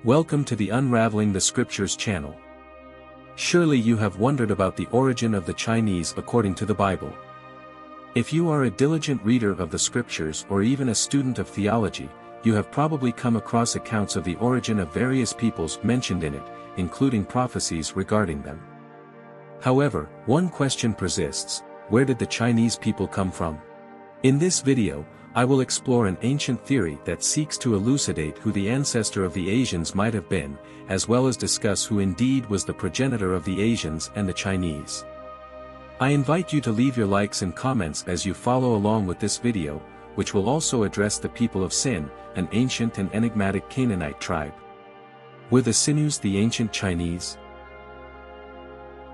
Welcome to the Unraveling the Scriptures channel. Surely you have wondered about the origin of the Chinese according to the Bible. If you are a diligent reader of the Scriptures or even a student of theology, you have probably come across accounts of the origin of various peoples mentioned in it, including prophecies regarding them. However, one question persists: where did the Chinese people come from? In this video, I will explore an ancient theory that seeks to elucidate who the ancestor of the Asians might have been, as well as discuss who indeed was the progenitor of the Asians and the Chinese. I invite you to leave your likes and comments as you follow along with this video, which will also address the people of Sin, an ancient and enigmatic Canaanite tribe. Were the Sinews the ancient Chinese?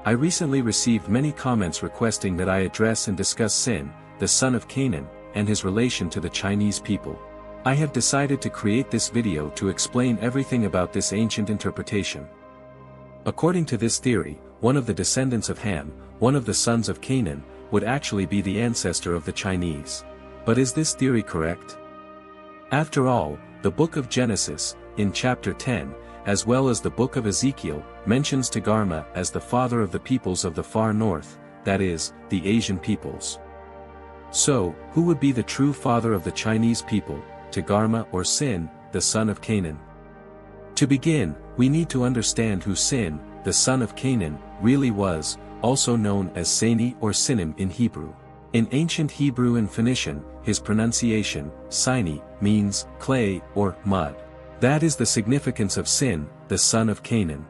I recently received many comments requesting that I address and discuss Sin, the son of Canaan, and his relation to the Chinese people. I have decided to create this video to explain everything about this ancient interpretation. According to this theory, one of the descendants of Ham, one of the sons of Canaan, would actually be the ancestor of the Chinese. But is this theory correct? After all, the book of Genesis, in chapter 10, as well as the book of Ezekiel, mentions Torgarma as the father of the peoples of the far north, that is, the Asian peoples. So, who would be the true father of the Chinese people, Torgarma or Sin, the son of Canaan? To begin, we need to understand who Sin, the son of Canaan, really was, also known as Sani or Sinim in Hebrew. In ancient Hebrew and Phoenician, his pronunciation, Sini, means clay or mud. That is the significance of Sin, the son of Canaan.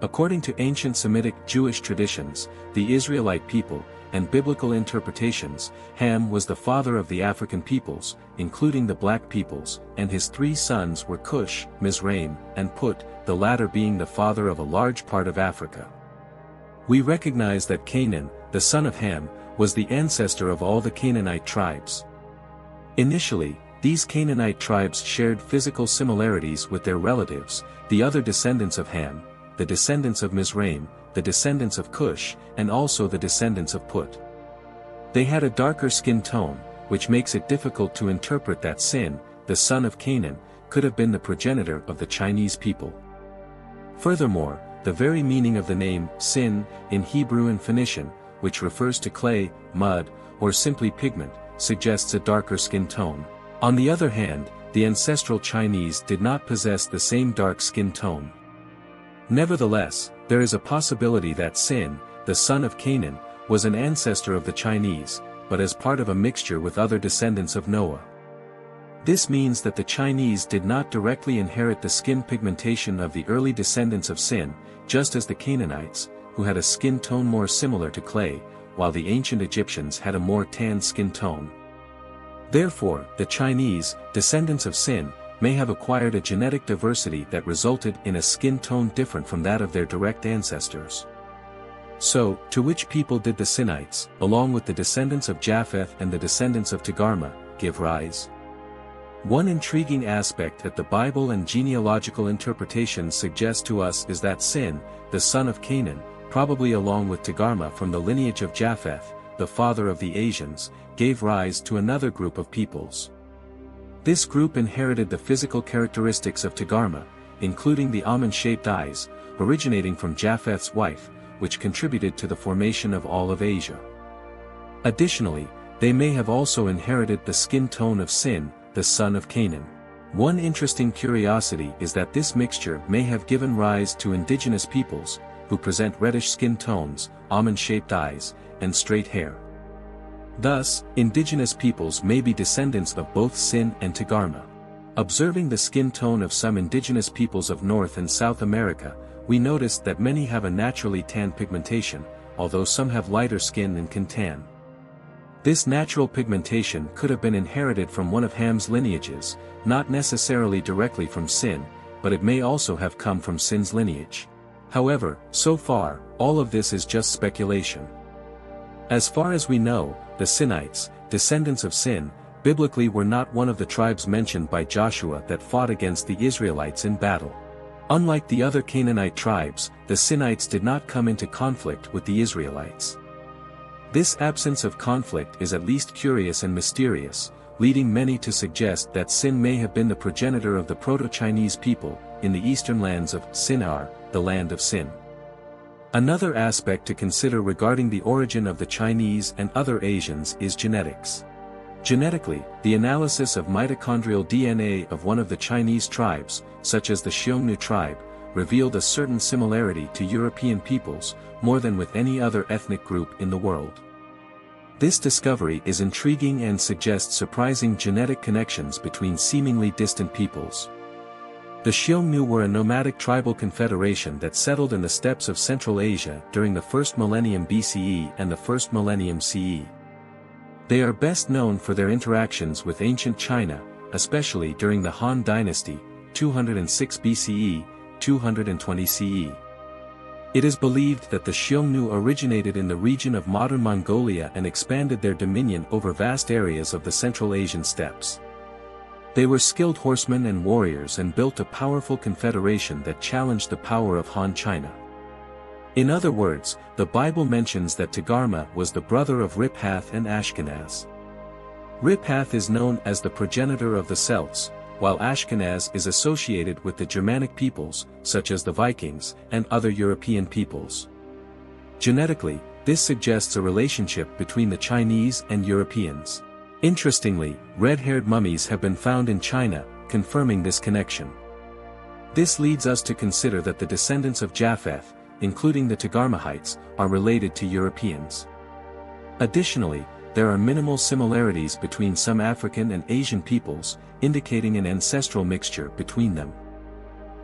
According to ancient Semitic Jewish traditions, the Israelite people, and biblical interpretations, Ham was the father of the African peoples, including the black peoples, and his three sons were Cush, Mizraim, and Put, the latter being the father of a large part of Africa. We recognize that Canaan, the son of Ham, was the ancestor of all the Canaanite tribes. Initially, these Canaanite tribes shared physical similarities with their relatives, the other descendants of Ham, the descendants of Mizraim, the descendants of Cush, and also the descendants of Put. They had a darker skin tone, which makes it difficult to interpret that Sin, the son of Canaan, could have been the progenitor of the Chinese people. Furthermore, the very meaning of the name Sin, in Hebrew and Phoenician, which refers to clay, mud, or simply pigment, suggests a darker skin tone. On the other hand, the ancestral Chinese did not possess the same dark skin tone. Nevertheless, there is a possibility that Sin, the son of Canaan, was an ancestor of the Chinese, but as part of a mixture with other descendants of Noah. This means that the Chinese did not directly inherit the skin pigmentation of the early descendants of Sin, just as the Canaanites, who had a skin tone more similar to clay, while the ancient Egyptians had a more tan skin tone. Therefore, the Chinese, descendants of Sin, may have acquired a genetic diversity that resulted in a skin tone different from that of their direct ancestors. So, to which people did the Sinites, along with the descendants of Japheth and the descendants of Torgarma, give rise? One intriguing aspect that the Bible and genealogical interpretations suggest to us is that Sin, the son of Canaan, probably along with Torgarma from the lineage of Japheth, the father of the Asians, gave rise to another group of peoples. This group inherited the physical characteristics of Torgarma, including the almond-shaped eyes, originating from Japheth's wife, which contributed to the formation of all of Asia. Additionally, they may have also inherited the skin tone of Sin, the son of Canaan. One interesting curiosity is that this mixture may have given rise to indigenous peoples, who present reddish skin tones, almond-shaped eyes, and straight hair. Thus, indigenous peoples may be descendants of both Sin and Torgarma. Observing the skin tone of some indigenous peoples of North and South America, we noticed that many have a naturally tan pigmentation, although some have lighter skin and can tan. This natural pigmentation could have been inherited from one of Ham's lineages, not necessarily directly from Sin, but it may also have come from Sin's lineage. However, so far, all of this is just speculation. As far as we know, the Sinites, descendants of Sin, biblically were not one of the tribes mentioned by Joshua that fought against the Israelites in battle. Unlike the other Canaanite tribes, the Sinites did not come into conflict with the Israelites. This absence of conflict is at least curious and mysterious, leading many to suggest that Sin may have been the progenitor of the Proto-Chinese people, in the eastern lands of Sinar, the land of Sin. Another aspect to consider regarding the origin of the Chinese and other Asians is genetics. Genetically, the analysis of mitochondrial DNA of one of the Chinese tribes, such as the Xiongnu tribe, revealed a certain similarity to European peoples, more than with any other ethnic group in the world. This discovery is intriguing and suggests surprising genetic connections between seemingly distant peoples. The Xiongnu were a nomadic tribal confederation that settled in the steppes of Central Asia during the 1st millennium BCE and the 1st millennium CE. They are best known for their interactions with ancient China, especially during the Han Dynasty, 206 BCE, 220 CE. It is believed that the Xiongnu originated in the region of modern Mongolia and expanded their dominion over vast areas of the Central Asian steppes. They were skilled horsemen and warriors and built a powerful confederation that challenged the power of Han China. In other words, the Bible mentions that Togarma was the brother of Riphath and Ashkenaz. Riphath is known as the progenitor of the Celts, while Ashkenaz is associated with the Germanic peoples, such as the Vikings, and other European peoples. Genetically, this suggests a relationship between the Chinese and Europeans. Interestingly, red-haired mummies have been found in China, confirming this connection. This leads us to consider that the descendants of Japheth, including the Torgarmites, are related to Europeans. Additionally, there are minimal similarities between some African and Asian peoples, indicating an ancestral mixture between them.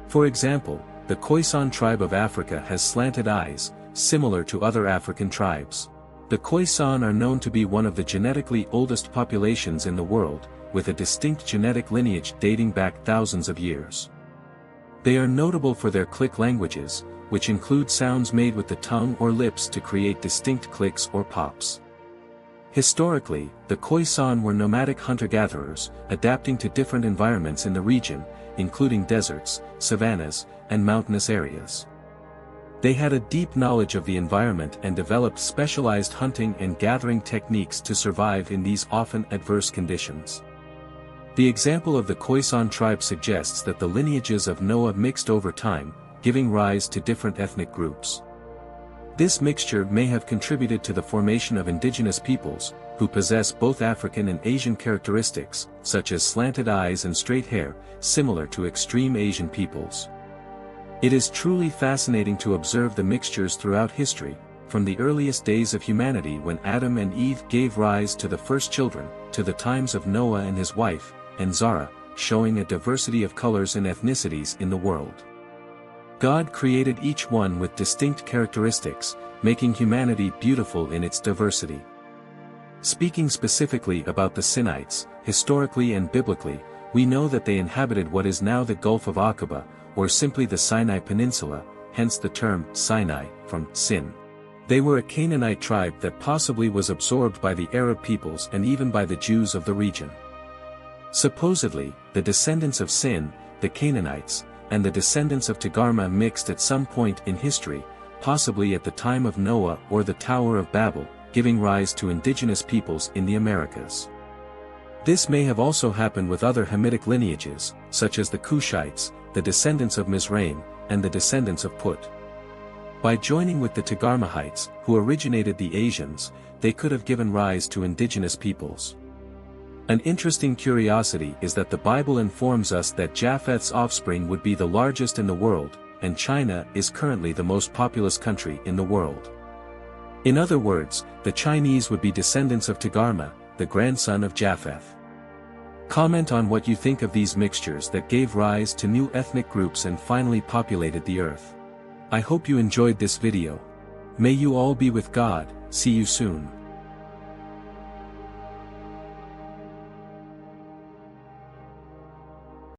For example, the Khoisan tribe of Africa has slanted eyes, similar to other African tribes. The Khoisan are known to be one of the genetically oldest populations in the world, with a distinct genetic lineage dating back thousands of years. They are notable for their click languages, which include sounds made with the tongue or lips to create distinct clicks or pops. Historically, the Khoisan were nomadic hunter-gatherers, adapting to different environments in the region, including deserts, savannas, and mountainous areas. They had a deep knowledge of the environment and developed specialized hunting and gathering techniques to survive in these often adverse conditions. The example of the Khoisan tribe suggests that the lineages of Noah mixed over time, giving rise to different ethnic groups. This mixture may have contributed to the formation of indigenous peoples, who possess both African and Asian characteristics, such as slanted eyes and straight hair, similar to extreme Asian peoples. It is truly fascinating to observe the mixtures throughout history, from the earliest days of humanity when Adam and Eve gave rise to the first children, to the times of Noah and his wife, and Zara, showing a diversity of colors and ethnicities in the world. God created each one with distinct characteristics, making humanity beautiful in its diversity. Speaking specifically about the Sinites, historically and biblically, we know that they inhabited what is now the Gulf of Aqaba, or simply the Sinai Peninsula, hence the term Sinai, from Sin. They were a Canaanite tribe that possibly was absorbed by the Arab peoples and even by the Jews of the region. Supposedly, the descendants of Sin, the Canaanites, and the descendants of Togarma mixed at some point in history, possibly at the time of Noah or the Tower of Babel, giving rise to indigenous peoples in the Americas. This may have also happened with other Hamitic lineages, such as the Cushites, the descendants of Mizraim, and the descendants of Put. By joining with the Torgarmites, who originated the Asians, they could have given rise to indigenous peoples. An interesting curiosity is that the Bible informs us that Japheth's offspring would be the largest in the world, and China is currently the most populous country in the world. In other words, the Chinese would be descendants of Togarma, the grandson of Japheth. Comment on what you think of these mixtures that gave rise to new ethnic groups and finally populated the earth. I hope you enjoyed this video. May you all be with God. See you soon.